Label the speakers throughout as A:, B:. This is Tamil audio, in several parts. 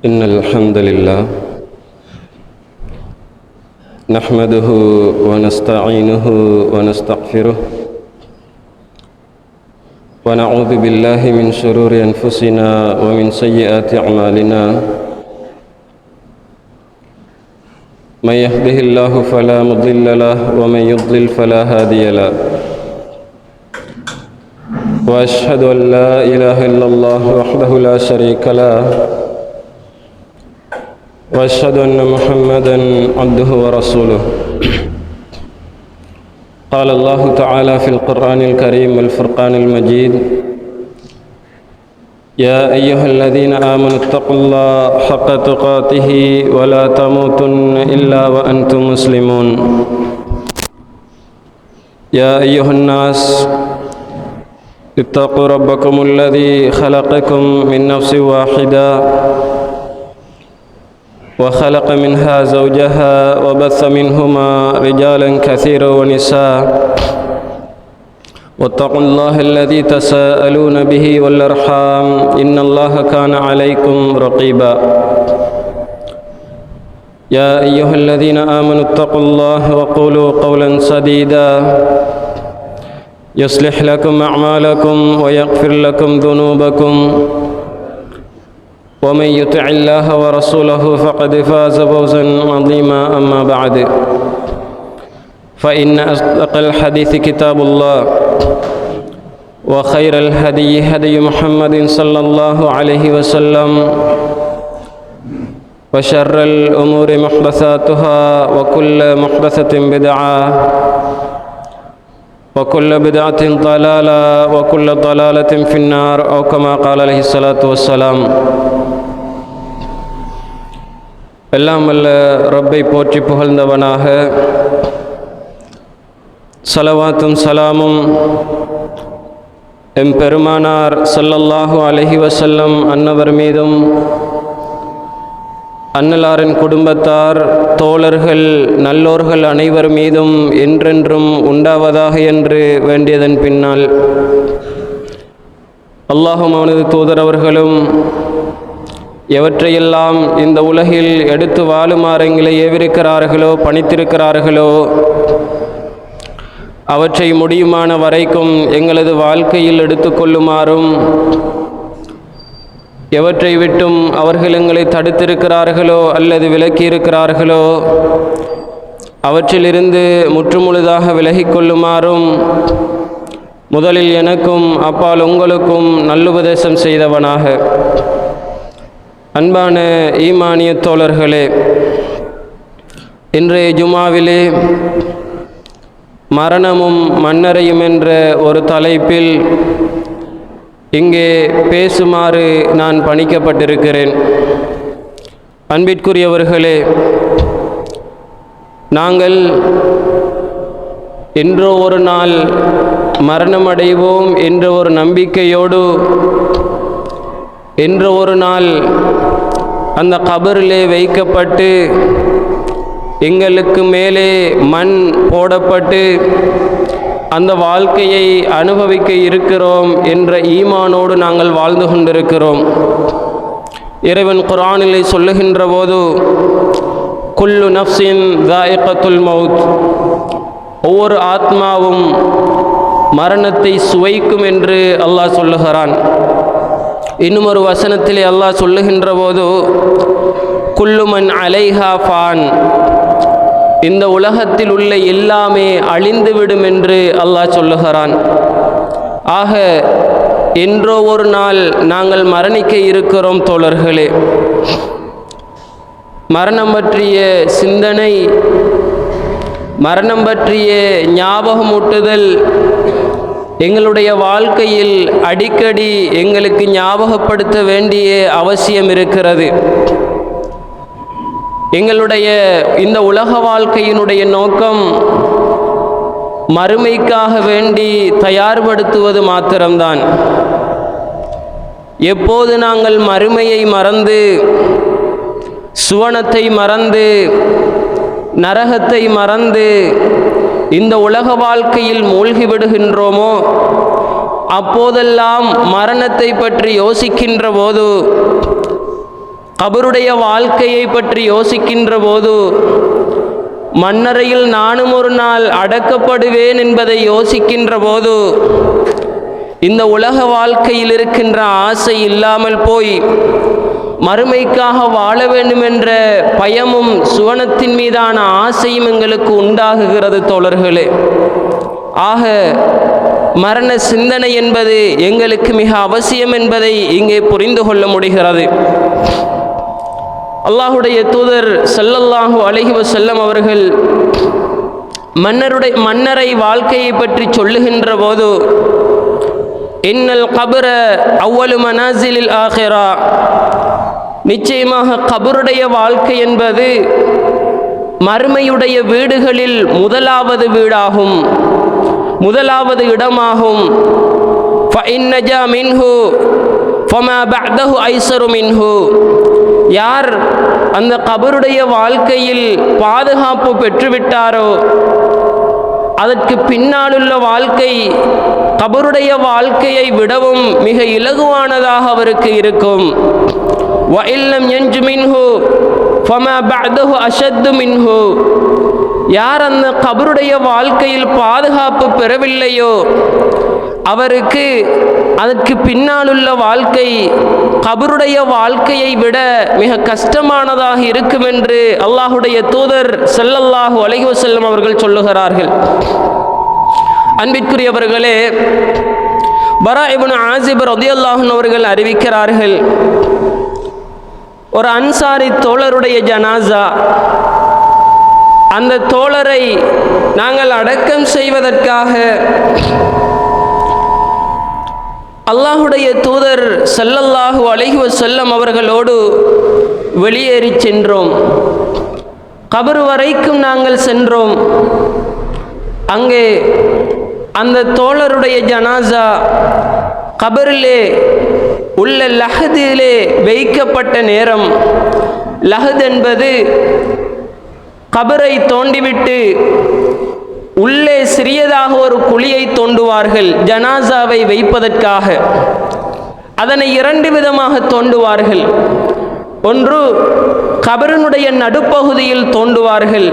A: إن الحمد لله نحمده ونستعينه ونستغفره ونعوذ بالله من شرور أنفسنا ومن سيئات أعمالنا من يهده الله فلا مضل له ومن يضلل فلا هادي له وأشهد أن لا إله إلا الله وحده لا شريك له وأشهد أن محمدًا عبده ورسوله قال الله تعالى في القرآن الكريم والفرقان المجيد يا أيها الذين آمنوا اتقوا الله حق تقاته ولا تموتن إلا وأنتم مسلمون يا أيها الناس اتقوا ربكم الذي خلقكم من نفس واحدة وخلق منها زوجها وبث منهما رجالا كثيرا ونساء واتقوا الله الذي تساءلون به والأرحام إن الله كان عليكم رقيبا يا أيها الذين آمنوا اتقوا الله وقولوا قولا سديدا يصلح لكم أعمالكم ويغفر لكم ذنوبكم ومن يطع الله ورسوله فقد فاز فوزا عظيما أما بعد فإن أصدق الحديث كتاب الله وخير الهدي هدي محمد صلى الله عليه وسلم وشر الأمور محدثاتها وكل محدثة بدعة وكل بدعة ضلالة وكل ضلالة في النار أو كما قال عليه الصلاة والسلام. எல்லாம் வல்ல ரப்பை போற்றி புகழ்ந்தவனாக ஸலவாத்தும் சலாமும் எம்பெருமானார் ஸல்லல்லாஹு அலைஹி வஸல்லம் அன்னவர் மீதும் அன்னலாரின் குடும்பத்தார் தோழர்கள் நல்லோர்கள் அனைவர் மீதும் என்றென்றும் உண்டாவதாக என்று வேண்டியதன் பின்னால் அல்லாஹும் அவனது தூதர் அவர்களும் எவற்றையெல்லாம் இந்த உலகில் எடுத்து வாழுமாறு எங்களை ஏவிருக்கிறார்களோ பணித்திருக்கிறார்களோ அவற்றை முடியுமான வரைக்கும் எங்களது வாழ்க்கையில் எடுத்துக்கொள்ளுமாறும் எவற்றை விட்டும் அவர்கள் எங்களை தடுத்திருக்கிறார்களோ அல்லது விலக்கியிருக்கிறார்களோ அவற்றிலிருந்து முற்றுமுழுதாக விலகிக்கொள்ளுமாறும் முதலில் எனக்கும் அப்பால் உங்களுக்கும் நல்லுபதேசம் செய்தவனாக. அன்பான ஈமானிய தோழர்களே, இன்றைய ஜுமாவிலே மரணமும் மன்னரையும் என்ற ஒரு தலைப்பில் இங்கே பேசுமாறு நான் பணிக்கப்பட்டிருக்கிறேன். அன்பிற்குரியவர்களே, நாங்கள் என்றோ ஒரு நாள் மரணமடைவோம் என்ற ஒரு நம்பிக்கையோடு என்றோ ஒரு நாள் அந்த கபரிலே வைக்கப்பட்டு எங்களுக்கு மேலே மண் போடப்பட்டு அந்த வாழ்க்கையை அனுபவிக்க இருக்கிறோம் என்ற ஈமானோடு நாங்கள் வாழ்ந்து கொண்டிருக்கிறோம். இறைவன் குர்ஆனிலே சொல்லுகின்ற போது குல்லு நஃப்ஸின் ذائقத்துல் மௌத், ஒவ்வொரு ஆத்மாவும் மரணத்தை சுவைக்கும் என்று அல்லாஹ் சொல்லுகிறான். இன்னும் ஒரு வசனத்திலே அல்லாஹ் சொல்லுகின்ற போது குல்லு மன் அலைஹா ஃபான், இந்த உலகத்தில் உள்ள எல்லாமே அழிந்துவிடும் என்று அல்லாஹ் சொல்லுகிறான். ஆக என்றோ ஒரு நாள் நாங்கள் மரணிக்க இருக்கிறோம் தோழர்களே. மரணம் பற்றிய சிந்தனை, மரணம் பற்றிய ஞாபகமூட்டுதல் எங்களுடைய வாழ்க்கையில் அடிக்கடி எங்களுக்கு ஞாபகப்படுத்த வேண்டிய அவசியம் இருக்கிறது. எங்களுடைய இந்த உலக வாழ்க்கையினுடைய நோக்கம் மறுமைக்காக வேண்டி தயார்படுத்துவது மாத்திரம்தான். எப்போது நாங்கள் மறுமையை மறந்து, சுவனத்தை மறந்து, நரகத்தை மறந்து இந்த உலக வாழ்க்கையில் மூழ்கிவிடுகின்றோமோ அப்போதெல்லாம் மரணத்தை பற்றி யோசிக்கின்ற போது கபருடைய வாழ்க்கையை பற்றி யோசிக்கின்ற போது, மண்ணறையில் நானும் ஒரு நாள் அடக்கப்படுவேன் என்பதை யோசிக்கின்ற போது, இந்த உலக வாழ்க்கையில் இருக்கின்ற ஆசை இல்லாமல் போய் மறுமைக்காக வாழ வேண்டும் என்ற பயமும் சுவனத்தின் மீதான ஆசையும் எங்களுக்கு உண்டாகுகிறது தோழர்களே. ஆக மரண சிந்தனை என்பது எங்களுக்கு மிக அவசியம் என்பதை இங்கே புரிந்து கொள்ள முடிகிறது. அல்லாஹுடைய தூதர் ஸல்லல்லாஹு அலைஹி வஸல்லம் அவர்கள் மன்னரை வாழ்க்கையை பற்றி சொல்லுகின்ற போது, இன்னல் கபர அவ்வலு மனாசிலில் ஆகிரா, நிச்சயமாக கபருடைய வாழ்க்கை என்பது மறுமையுடைய வீடுகளில் முதலாவது வீடாகும், முதலாவது இடமாகும். ஃபஇன் நஜா மின்ஹு ஃபமா பஅதஹு ஐஸரு மின்ஹு, யார் அந்த கபருடைய வாழ்க்கையில் பாதுகாப்பு பெற்றுவிட்டாரோ அதற்கு பின்னாலுள்ள வாழ்க்கை கபருடைய வாழ்க்கையை விடவும் மிக இலகுவானதாக அவருக்கு இருக்கும். வஇல்லம் யன்ஜு மின்ஹு ஃபமா பஅதஹு அஷத்து மின்ஹு, யார் அந்த கபருடைய வாழ்க்கையில் பாதுகாப்பு பெறவில்லையோ அவருக்கு அதற்கு பின்னாலுள்ள வாழ்க்கை கபருடைய வாழ்க்கையை விட மிக கஷ்டமானதாக இருக்கும் என்று அல்லாஹுடைய தூதர் ஸல்லல்லாஹு அலைஹி வஸல்லம் அவர்கள் சொல்லுகிறார்கள். அன்பிற்குரியவர்களே, பரா இப்னு ஆசிப் ரலியல்லாஹு அன்ஹு அவர்கள் அறிவிக்கிறார்கள், ஒரு அன்சாரி தோழருடைய ஜனாசா, அந்த தோழரை நாங்கள் அடக்கம் செய்வதற்காக அல்லாஹுடைய தூதர் ஸல்லல்லாஹு அலைஹி வஸல்லம் அவர்களோடு வெளியேறி சென்றோம். கபர் வரைக்கும் நாங்கள் சென்றோம். அங்கே அந்த தோழருடைய ஜனாசா கபரிலே உள்ள லஹதிலே வைக்கப்பட்ட நேரம், லஹத் என்பது கபரை தோண்டிவிட்டு உள்ளே சிறியதாக ஒரு குழியை தோண்டுவார்கள் ஜனாசாவை வைப்பதற்காக. அதனை இரண்டு விதமாக தோண்டுவார்கள். ஒன்று கபரினுடைய நடுப்பகுதியில் தோண்டுவார்கள்,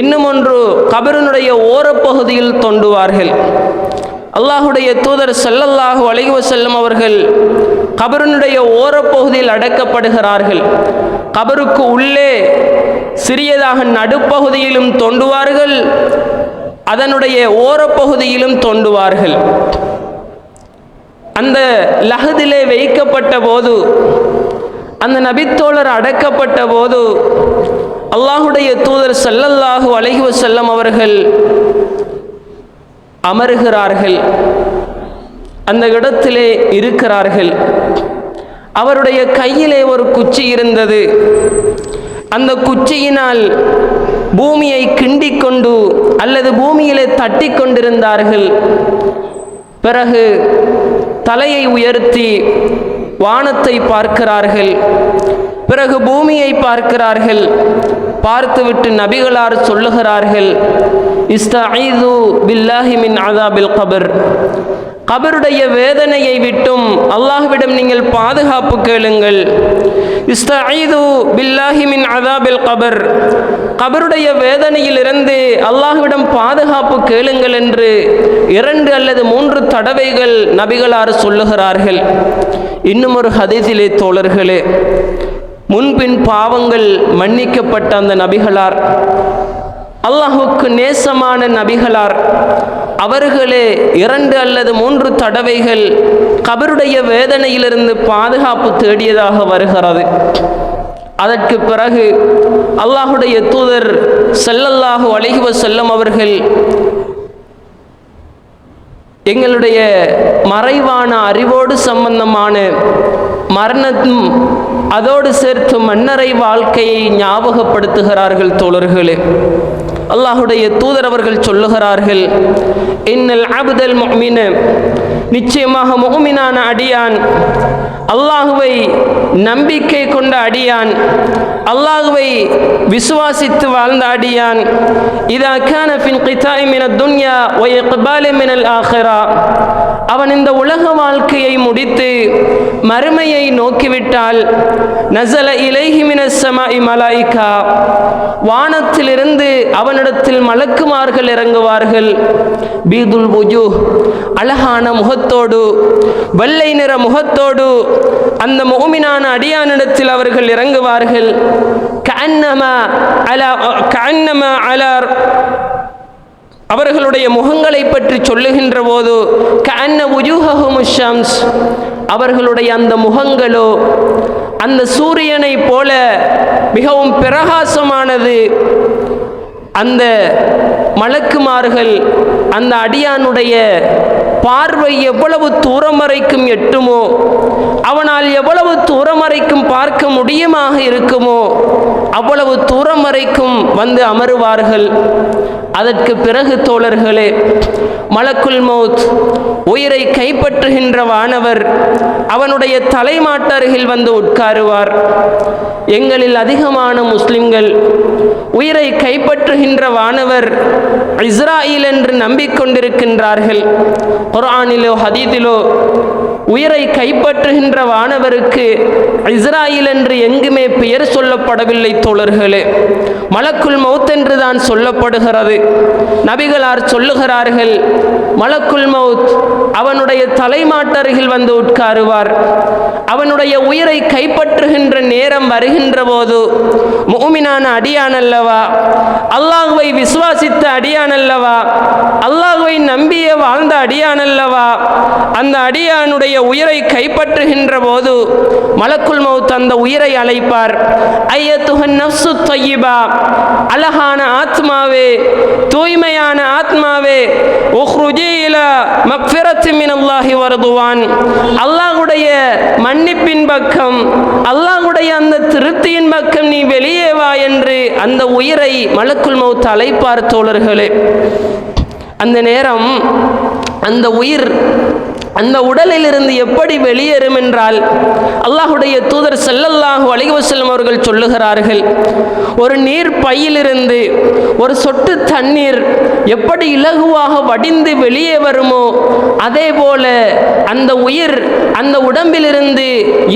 A: இன்னும் ஒன்று கபரினுடைய ஓரப்பகுதியில் தோண்டுவார்கள். அல்லாஹுடைய தூதர் ஸல்லல்லாஹு அலைஹி வஸல்லம் அவர்கள் கபரினுடைய ஓரப்பகுதியில் அடக்கப்படுகிறார்கள். கபருக்கு உள்ளே சிறியதாக நடுப்பகுதியிலும் தோண்டுவார்கள், அதனுடைய ஓரப்பகுதியிலும் தோண்டுவார்கள். அந்த லஹதிலே வைக்கப்பட்ட போது, அந்த நபித்தோழர் அடக்கப்பட்ட போது, அல்லாஹுடைய தூதர் ஸல்லல்லாஹு அலைஹி வஸல்லம் அவர்கள் அமருகிறார்கள், அந்த இடத்திலே இருக்கிறார்கள். அவருடைய கையிலே ஒரு குச்சி இருந்தது. அந்த குச்சியினால் பூமியை கிண்டிக் கொண்டு அல்லது பூமியிலே தட்டி கொண்டிருந்தார்கள். பிறகு தலையை உயர்த்தி வானத்தை பார்க்கிறார்கள், பிறகு பூமியை பார்க்கிறார்கள். பார்த்துவிட்டு நபிகளார் சொல்லுகிறார்கள், இஸ்தஈது பில்லாஹி மின் அஸாபில் கபர், கபருடைய வேதனையை விட்டும் அல்லாஹ்விடம் நீங்கள் பாதுகாப்பு கேளுங்கள். இஸ்தஈது பில்லாஹி மின் அஸாபில் கபர், கபருடைய வேதனையிலிருந்து அல்லாஹ்விடம் பாதுகாப்பு கேளுங்கள் என்று 2 அல்லது 3 தடவைகள் நபிகளார் சொல்லுகிறார்கள். இன்னும் ஒரு ஹதீஸிலே தோழர்களே, முன்பின் பாவங்கள் மன்னிக்கப்பட்ட அந்த நபிகளார், அல்லாஹுக்கு நேசமான நபிகளார், அவர்களே 2 அல்லது 3 தடவைகள் கபருடைய வேதனையிலிருந்து பாதுகாப்பு தேடியதாக வருகிறது. அதற்கு பிறகு அல்லாஹுடைய தூதர் ஸல்லல்லாஹு அலைஹி வஸல்லம் அவர்கள் எங்களுடைய மறைவான அறிவோடு சம்பந்தமான மரணத்தும் அதோடு சேர்த்து மன்னரை வாழ்க்கையை ஞாபகப்படுத்துகிறார்கள் தோழர்களே. அல்லாஹுடைய தூதர் அவர்கள் சொல்லுகிறார்கள், இன்னல் அப்தல் முஃமின, நிச்சயமாக முஃமினான அடியான், அல்லாஹுவை நம்பிக்கை கொண்ட அடியான், அல்லாஹுவை விசுவாசித்து வாழ்ந்த அடியான், இதா கான ஃபின் கிதாஇ மினத் துன்யா வ இக்பாலி மினல் ஆখিরা, அவன் இந்த உலக வாழ்க்கையை முடித்து மறுமையை நோக்கிவிட்டால் நஸல இலைஹி மினஸ் ஸமாஇ மலாயிகா, வானத்திலிருந்து அவனிடத்தில் மலக்குமார்கள் இறங்குவார்கள். பீதுல் வுஜூஹ், அழகான முகத்தோடு, வெள்ளை நிற முகத்தோடு அந்த முஃமினான அடியானிடத்தில் அவர்கள் இறங்குவார்கள். கஅன்னமா அலா அவர்களுடைய முகங்களை பற்றி சொல்லுகின்ற போது கஅன்ன வுஜூஹஹுமுஷ் ஷம்ஸ், அவர்களுடைய அந்த முகங்களோ அந்த சூரியனை போல மிகவும் பிரகாசமானது. அந்த மலக்குமார்கள் அந்த அடியானுடைய பார்வை எவ்வளவு தூரம் வரைக்கும் எட்டுமோ, அவனால் எவ்வளவு தூரம் வரைக்கும் பார்க்க முடியுமாக இருக்குமோ அவ்வளவு தூரம் வரைக்கும் வந்து அமருவார்கள். அதற்கு பிறகு தோழர்களே, மலக்குல் மௌத் உயிரை கைப்பற்றுகின்ற வானவர் அவனுடைய தலைமாட்டருகில் வந்து உட்காருவார். எங்களில் அதிகமான முஸ்லிம்கள் உயிரை கைப்பற்றுகின்ற வானவர் இஸ்ராயில் என்று நம்பிக்கொண்டிருக்கின்றார்கள். குர்ஆனிலோ ஹதீஸிலோ உயிரை கைப்பற்றுகின்ற வானவருக்கு இஸ்ராயில் என்று எங்குமே பெயர் சொல்லப்படவில்லை தோழர்களே. மலக்குல் மௌத் என்று தான் சொல்லப்படுகிறது. நபிகளார் சொல்லுகிறார்கள், மலக்குல் மௌத் அவனுடைய தலைமாட்டருகில் வந்து உட்காருவார். அவனுடைய உயிரை கைப்பற்றுகின்ற நேரம் வருகின்ற போது முஃமினான அடியான் அல்லவா, அல்லாஹ்வை விசுவாசித்த அடியான் அல்லவா, அல்லாஹ்வை நம்பிய வாழ்ந்த அடியான் அல்லவா, அந்த அடியானுடைய உயிரை கைப்பற்றுகின்ற போது மலக்குல் மௌத் அந்த உயிரை அழைப்பார். ஐயத்துஹன் நஃப்ஸு தய்யிபா, அழகான ஆத்மாவே, தூய்மையான ஆத்மாவே, உக்ருஜி இலா மக்ஃபிரத்தி மினல்லாஹி வர்துவான், அல்லாஹ்வுடைய மன்னிப்பின் பக்கம், அல்லாஹ்வுடைய அந்த திருப்தியின் பக்கம் நீ வெளியே வா என்று அந்த உயிரை மலக்குல் மௌத் அழைப்பார் தோழர்களே. அந்த நேரம் அந்த உயிர் அந்த உடலில் இருந்து எப்படி வெளியேறும் என்றால், அல்லாஹுடைய தூதர் ஸல்லல்லாஹு அலைஹி வஸல்லம் அவர்கள் சொல்லுகிறார்கள், ஒரு நீர் பையிலிருந்து ஒரு சொட்டு தண்ணீர் எப்படி இலகுவாக வடிந்து வெளியே வருமோ அதே போல அந்த உயிர் அந்த உடம்பிலிருந்து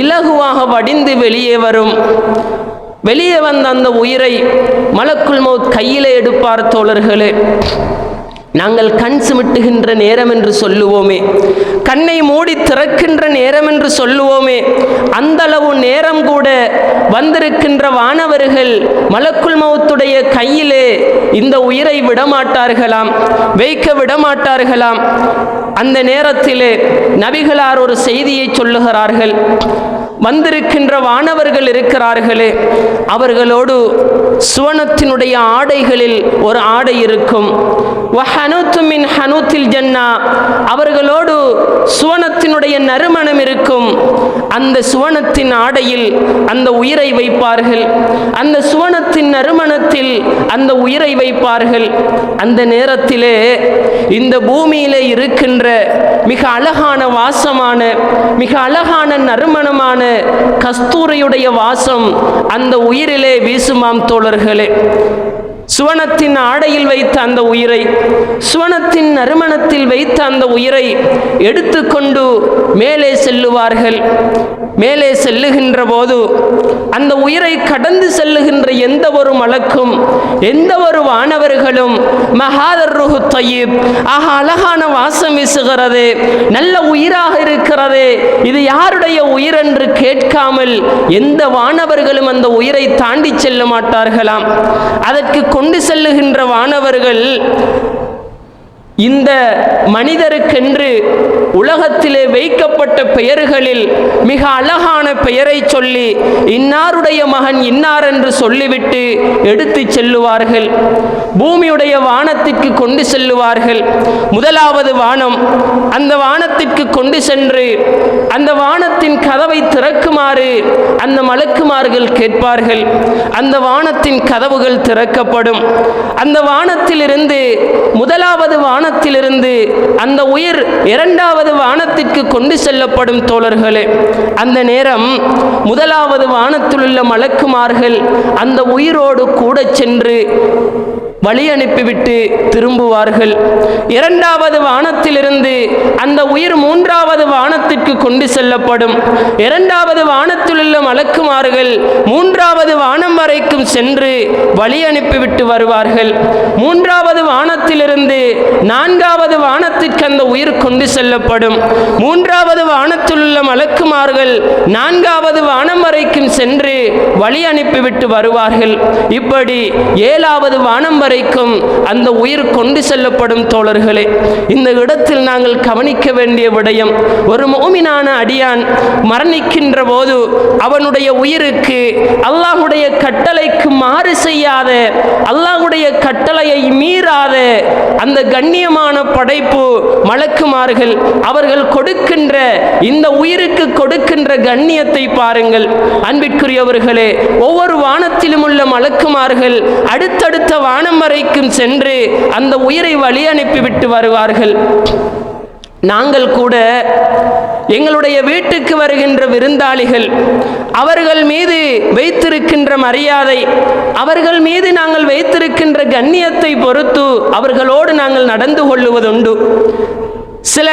A: இலகுவாக வடிந்து வெளியே வரும். வெளியே வந்த அந்த உயிரை மலக்குல் மௌத் கையிலே எடுப்பார் தோழர்களே. நாங்கள் கண் சிமிட்டுகின்ற நேரம் என்று சொல்லுவோமே, கண்ணை மூடி திறக்கின்ற நேரம் என்று சொல்லுவோமே, அந்த அளவு நேரம் கூட வந்திருக்கின்ற வானவர்கள் மலக்குல் மௌத்துடைய கையிலே இந்த உயிரை விடமாட்டார்களாம், வைக்க விடமாட்டார்களாம். அந்த நேரத்திலே நபிகளார் ஒரு செய்தியை சொல்லுகிறார்கள். வந்திருக்கின்ற வானவர்கள் இருக்கிறார்களே, அவர்களோடு சுவனத்தினுடைய ஆடைகளில் ஒரு ஆடை இருக்கும். வஹனூத்து மின் ஹனூத்தில் ஜன்னா, அவர்களோடு சுவனத்தினுடைய நறுமணம் இருக்கும். அந்த சுவனத்தின் ஆடையில் அந்த உயிரை வைப்பார்கள். அந்த சுவனத்தின் நறுமணத்தில் அந்த உயிரை வைப்பார்கள். அந்த நேரத்திலே இந்த பூமியிலே இருக்கின்ற மிக அழகான வாசமான, மிக அழகான நறுமணமான கஸ்தூரியுடைய வாசம் அந்த உயிரிலே வீசுமாம் தோழர்களே. சுவனத்தின் ஆடையில் வைத்த அந்த உயிரை, சுவனத்தின் நறுமணத்தில் வைத்த அந்த உயிரை எடுத்துக்கொண்டு மேலே செல்லுவார்கள். மேலே செல்லுகின்ற போது அந்த உயிரை கடந்து செல்லுகின்ற எந்த ஒரு மலக்கும், எந்த ஒரு வானவர்களும் மஹாதர் ருஹு தய்யிப், ஆக அழகான வாசம் வீசுகிறது, நல்ல உயிராக இருக்கிறது, இது யாருடைய உயிர் என்று கேட்காமல் எந்த வானவர்களும் அந்த உயிரை தாண்டி செல்ல மாட்டார்களாம். அதற்கு கொண்டு செல்லுகின்ற வானவர்கள் இந்த மனிதருக்கென்று உலகத்திலே வைக்கப்பட்ட பெயர்களில் மிக அழகான பெயரை சொல்லி இன்னாருடைய மகன் இன்னார் என்று சொல்லிவிட்டு எடுத்து செல்லுவார்கள். பூமியுடைய வானத்திற்கு கொண்டு செல்லுவார்கள். முதலாவது வானம், அந்த வானத்திற்கு கொண்டு சென்று அந்த வானத்தின் கதவை திறக்குமாறு அந்த மலக்குமார்கள் கேட்பார்கள். அந்த வானத்தின் கதவுகள் திறக்கப்படும். அந்த வானத்திலிருந்து முதலாவது வானத்திலிருந்து அந்த உயிர் இரண்டாவது வானத்திற்கு கொண்டு செல்லப்படும் தோழர்களே. அந்த நேரம் முதலாவது வானத்தில் உள்ள மலக்குமார்கள் அந்த உயிரோடு கூட சென்று வழி அனுப்பிவிட்டு திரும்புவார்கள். இரண்டாவது வானத்திலிருந்து அந்த உயிர் மூன்றாவது வானத்திற்கு கொண்டு செல்லப்படும். இரண்டாவது வானத்தில் உள்ள மலக்குமார்கள் மூன்றாவது வானம் வரைக்கும் சென்று வழி அனுப்பிவிட்டு வருவார்கள். மூன்றாவது வானத்திலிருந்து நான்காவது வானத்திற்கு அந்த உயிர் கொண்டு செல்லப்படும். மூன்றாவது வானத்தில் உள்ள மலக்குமார்கள் நான்காவது வானம் வரைக்கும் சென்று வழி அனுப்பிவிட்டு வருவார்கள். இப்படி ஏழாவது வானம் வரைக்கும் அந்த உயிர் கொண்டு செல்லப்படும். தோழர்களே, இந்த இடத்தில் நாங்கள் கவனிக்க வேண்டிய விடயம், ஒரு முஃமினான அடியான் மரணிக்கின்ற போது அவனுடைய உயிருக்கு அல்லாஹ்வுடைய கட்டளைக்கு மாறு செய்யாத, அல்லாஹ்வுடைய கட்டளையை மீறாத அந்த கண்ணியமான படைப்பு மலக்குமார்கள் அவர்கள் கொடுக்கின்ற இந்த உயிருக்கு கொடுக்கின்ற கண்ணியத்தை பாருங்கள். அன்பிற்குரியவர்களே, ஒவ்வொரு வானத்திலும் உள்ள மலக்குமார்கள் அடுத்தடுத்த வானம் வரைக்கும் சென்று அந்த உயிரை வழி அனுப்பிவிட்டு வருவார்கள். நாங்கள் கூட எங்களுடைய வீட்டுக்கு வருகின்ற விருந்தாளிகள் அவர்கள் மீது வைத்திருக்கின்ற மரியாதை, அவர்கள் மீது நாங்கள் வைத்திருக்கின்ற கண்ணியத்தை பொறுத்து அவர்களோடு நாங்கள் நடந்து கொள்ளுவதுண்டு. சில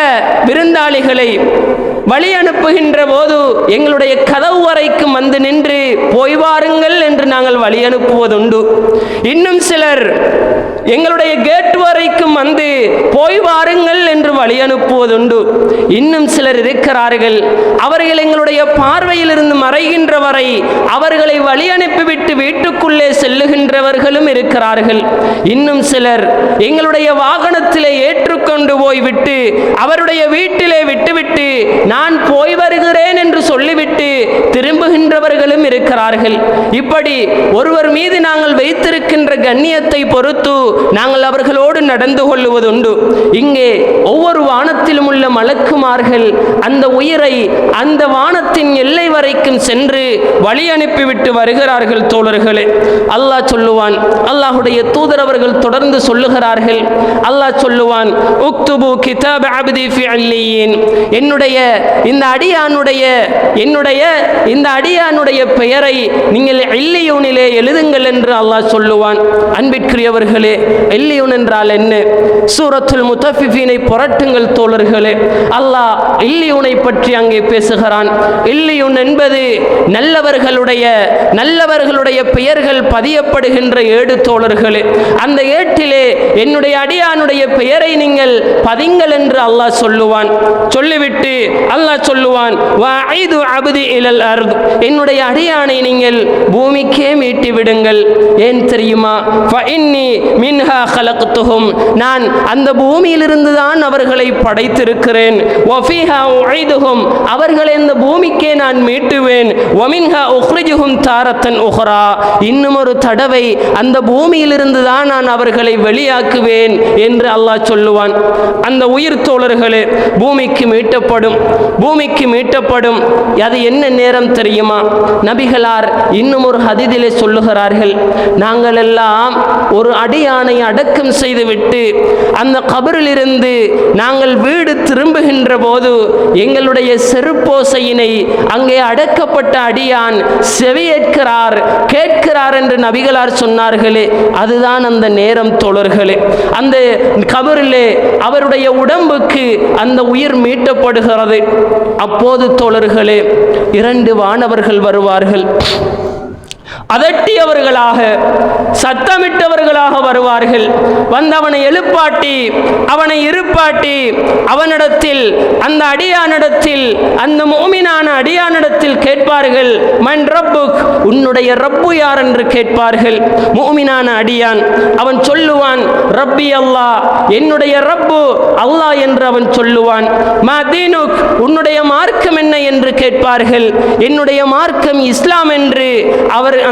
A: விருந்தாளிகளை வழி அனுப்புகின்ற போது எங்களுடைய கதவு வரைக்கும் வந்து நின்று போய் வாருங்கள் என்று நாங்கள் வழி அனுப்புவதுண்டு. இன்னும் சிலர் எங்களுடைய கேட் வரைக்கும் வந்து போய் வாருங்கள் என்று வழி அனுப்புவதுண்டு. இன்னும் சிலர் இருக்கிறார்கள், அவர்கள் எங்களுடைய பார்வையில் இருந்து மறைகின்ற வரை அவர்களை வழி அனுப்பிவிட்டு வீட்டுக்குள்ளே செல்லுகின்றவர்களும் இருக்கிறார்கள். இன்னும் சிலர் எங்களுடைய வாகனத்திலே ஏற்றுக்கொண்டு போய்விட்டு அவருடைய வீட்டிலே விட்டுவிட்டு நான் போய் வருகிறேன் என்று சொல்லிவிட்டு திரும்புகின்றவர்களும் இருக்கிறார்கள். இப்படி ஒருவர் மீது நாங்கள் வைத்திருக்கின்ற கண்ணியத்தை பொறுத்து நாங்கள் அவர்களோடு நடந்து கொள்ளுவதுண்டு. இங்கே ஒவ்வொரு வானத்திலும் உள்ள மலக்குமார்கள் அந்த உயிரை அந்த வானத்தின் எல்லை வரைக்கும் சென்று வழி அனுப்பிவிட்டு வருகிறார்கள். தோழர்களே, அல்லாஹ் சொல்லுவான், அல்லாஹுடைய தூதர் அவர்கள் தொடர்ந்து சொல்லுகிறார்கள், அல்லாஹ் சொல்லுவான், உக்துபு கிதாப அப்தி ஃபி அல்லியின், என்னுடைய இந்த அடியானுடைய பெயரை நீங்கள் இல்லியூனிலே எழுதுங்கள் என்று அல்லாஹ் சொல்லுவான். அன்பிற்குரியவர்களே, இல்லியூன் என்றால் என்ன? சூரத்துல் முத்தஃபிஃபீனை புரட்டுங்கள் தோழர்களே. அல்லாஹ் இல்லியூனை பற்றி அங்கே பேசுகிறான். இல்லியூன் என்பது நல்லவர்களுடைய பெயர்கள் பதியப்படுகின்ற ஏடு தோழர்களே. அந்த ஏட்டிலே என்னுடைய அடியானுடைய பெயரை நீங்கள் பதிங்கள் என்று அல்லாஹ் சொல்லுவான். சொல்லிவிட்டு அல்லாஹ் சொல்லுவான், வஅய்து அப்தி இலல் அர்த், என்னுடைய அடியானை நீங்கள் பூமிக்கே மீட்டி விடுங்கள். ஏன் தெரியுமா? ஃபஇன்னி மின்ஹா கலக்துஹும், நான் அந்த பூமியிலிருந்து தான் அவர்களை படைத்திருக்கிறேன். வஃபீஹா உஐதுஹும், அவர்களை இந்த பூமிக்கே நான் மீட்டுவேன். வமின்ஹா உக்ரிஜுஹும் தாரத்தன் உஹ்ரா, இன்னும் ஒரு தடவை அந்த பூமியிலிருந்து தான் நான் அவர்களை வெளியாக்குவேன் என்று அல்லாஹ் சொல்லுவான். அந்த உயிர் தோழர்களே பூமிக்கு மீட்டப்படும். அது என்ன நேரம் தெரியுமா? நபிகளார் இன்னும் ஒரு ஹதீஸிலே சொல்லுகிறார்கள், நாங்கள் எல்லாம் ஒரு அடியானை அடக்கம் செய்துவிட்டு அந்த கபரிலிருந்து நாங்கள் வீடு திரும்புகின்ற போது எங்களுடைய செருப்போசையினை அங்கே அடக்கப்பட்ட அடியான் செவியேற்கிறார், கேட்கிறார் என்று நபிகளார் சொன்னார்களே, அதுதான் அந்த நேரம் தோழர்களே. அந்த கபரிலே அவருடைய உடம்புக்கு அந்த உயிர் மீட்டப்படுகிறது. அப்போது தோழர்களே 2 வானவர்கள் வருவார்கள். அதட்டியவர்களாக, சத்தமிட்டவர்களாக வருவார்கள். வந்து அவனை எழுப்பாட்டி, அவனை இருப்பாட்டி, அவனிடத்தில், அந்த அடியானிடத்தில், அந்த முஃமினான அடியானிடத்தில் கேட்பார்கள், மன் ரப்புக், உன்னுடைய ரப்பு யார் என்று கேட்பார்கள். முஃமினான அடியான் அவன் சொல்லுவான், ரப்பி அல்லாஹ், என்னுடைய ரப்பு அல்லாஹ் என்று அவன் சொல்லுவான். மா தீனுக், உன்னுடைய மார்க்கம் என்ன என்று கேட்பார்கள். என்னுடைய மார்க்கம் இஸ்லாம் என்று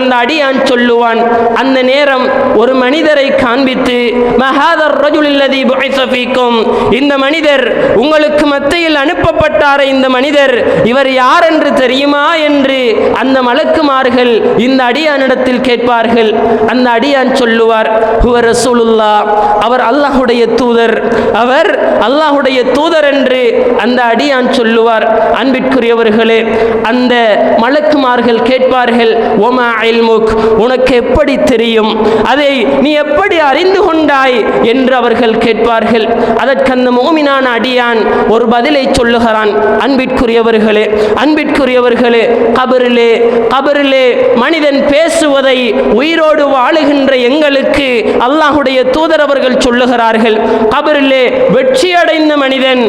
A: அந்த அடியான் சொல்லுவான். அந்த நேரம் ஒரு மனிதரை காண்பித்து, மஹாதர் ரஜுலில்லதி புஇஸ ஃபீக்கும், இந்த மனிதர் உங்களுக்கு மத்தியில் அனுப்பப்பட்டாரே, இந்த மனிதர் இவர் யார் என்று தெரியுமா என்று அந்த மலக்குமார்கள் இந்த அடியானிடத்தில் கேட்பார்கள். அந்த அடியான் சொல்லுவார், ஹுவ ரசூலுல்லாஹ், அவர் அல்லாஹ்வுடைய தூதர், அவர் அல்லாஹ்வுடைய தூதர் என்று அந்த அடியான் சொல்லுவார். அன்பிற்குரியவர்களே, அந்த மலக்குமார்கள் கேட்பார்கள், ஒமா இல்முக், உனக்கு எப்படி தெரியும், அதை நீ எப்படி அறிந்து கொண்டாய் என்று அவர்கள் கேட்பார்கள். அதற்கு அந்த மூமினான அடியான் ஒரு பதிலை சொல்லுகிறான். அன்பிற்குரியவர்களே, கபரிலே மனிதன் பேசுவதை உயிரோடு வாழுகின்ற எங்களுக்கு அல்லாஹுடைய தூதர் அவர்கள் சொல்லுகிறார்கள், கபரிலே வெற்றியடைந்த மனிதன்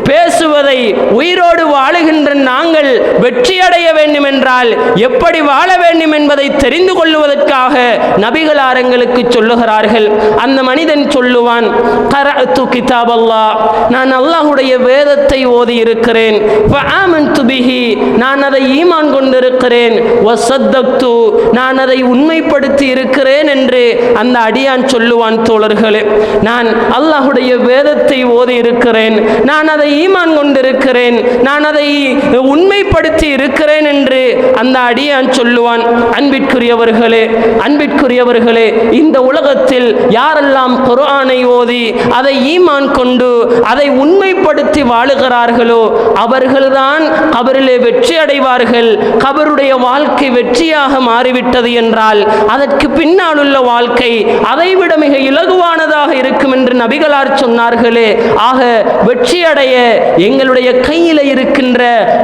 A: பேசுவதை உயிரோடு வாழுகின்ற நாங்கள் வெற்றியடைய வேண்டும் என்றால் எப்படி வாழ வேண்டும் என்பதை தெரிந்து கொள்வதற்காக நபிகளார் எங்களுக்கு சொல்லுகிறார்கள். அந்த மனிதன் சொல்லுவான், கரஅத்து கிதாபல்லாஹ், நான் அல்லாஹுடைய வேதத்தை ஓதி இருக்கிறேன், ஃபஆமன்து பிஹி, நான் அதை ஈமான் கொண்டிருக்கிறேன், வஸத்தக்து, நான் அதை உண்மைப்படுத்தி இருக்கிறேன் என்று அந்த அடியான் சொல்லுவான். தோழர்களே, நான் அல்லாஹுடைய வேதத்தை ஓதி இருக்கிறேன், நான் அதை ஈமான் கொண்டிருக்கிறேன், நான் அதை உண்மைப்படுத்தி இருக்கிறேன் என்று அந்த அடியான் சொல்லுவான். அன்பிற்குரியவர்களே, இந்த உலகத்தில் யாரெல்லாம் குர்ஆனை ஓதி அதை ஈமான் கொண்டு அதை உண்மைப்படுத்தி வாழுகிறார்களோ அவர்கள்தான் கபரிலே வெற்றி அடைவார்கள். கபருடைய வாழ்க்கை வெற்றியாக மாறிவிட்டது என்றால் அதற்கு பின்னால் உள்ள வாழ்க்கை அதைவிட மிக இலகுவானதாக இருக்கும் என்று நபிகளார் சொன்னார்களே. ஆக வெற்றியடைய எங்களுடைய கையில் இருக்கின்ற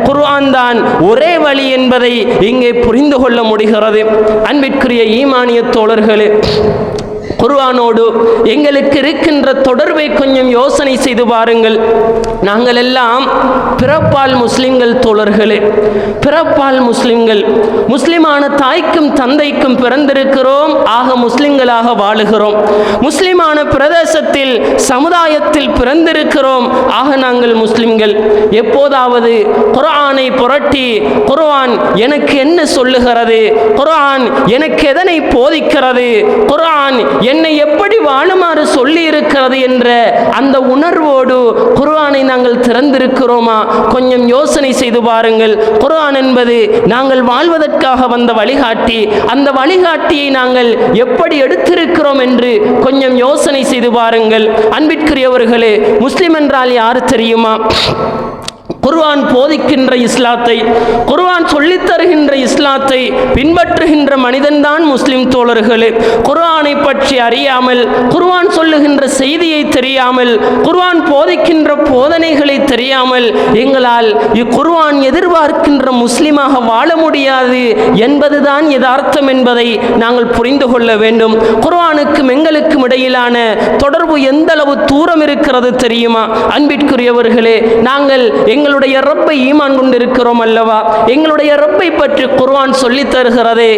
A: குர்ஆன் தான் ஒரே வழி என்பதை இங்கே புரிந்து கொள்ள முடிகிறது. அன்பிற்குரிய ஈமானிய தோழர்களே, குர்ஆனோடு எங்களுக்கு இருக்கின்ற தொடர்பை கொஞ்சம் யோசனை செய்து பாருங்கள். நாங்கள் எல்லாம் பிறப்பால் முஸ்லிம்கள் தோழர்களே, பிறப்பால் முஸ்லிம்கள், முஸ்லிமான தாய்க்கும் தந்தைக்கும் பிறந்திருக்கிறோம், ஆக முஸ்லிம்களாக வாழுகிறோம். முஸ்லிமான பிரதேசத்தில் சமுதாயத்தில் பிறந்திருக்கிறோம், ஆக நாங்கள் முஸ்லிம்கள். எப்போதாவது குர்ஆனை புரட்டி குர்ஆன் எனக்கு என்ன சொல்லுகிறது, குர்ஆன் எனக்கு எதனை போதிக்கிறது, குர்ஆன் என்னை எப்படி வாழுமாறு சொல்லி இருக்கிறது என்ற அந்த உணர்வோடு குர்ஆனை நாங்கள் திறந்திருக்கிறோமா? கொஞ்சம் யோசனை செய்து பாருங்கள். குர்ஆன் என்பது நாங்கள் வாழ்வதற்காக வந்த வழிகாட்டி, அந்த வழிகாட்டியை நாங்கள் எப்படி எடுத்திருக்கிறோம் என்று கொஞ்சம் யோசனை செய்து பாருங்கள். அன்பிற்குரியவர்களே, முஸ்லிம் என்றால் யார் தெரியுமா? குர்ஆன் போதிக்கின்ற இஸ்லாத்தை, குர்ஆன் சொல்லித் தருகின்ற இஸ்லாத்தை பின்பற்றுகின்ற மனிதன்தான் முஸ்லிம் தோழர்களே. குர்ஆனை பற்றி அறியாமல், குர்ஆன் சொல்லுகின்ற செய்தியை தெரியாமல், குர்ஆன் போதிக்கின்ற போதனைகளை தெரியாமல் எங்களால் இக்குர்ஆன் எதிர்பார்க்கின்ற முஸ்லிமாக வாழ முடியாது என்பதுதான் யதார்த்தம் என்பதை நாங்கள் புரிந்து கொள்ள வேண்டும். குர்ஆனுக்கும் எங்களுக்கும் இடையிலான தொடர்பு எந்த அளவு தூரம் இருக்கிறது தெரியுமா? அன்பிற்குரியவர்களே, நாங்கள் எங்களுடைய ரப்பை ஈமான் கொண்டிருக்கிறோம் அல்லவா? எங்களுடைய ரப்பை பற்றி குர்ஆன் சொல்லித் தருகிறதே.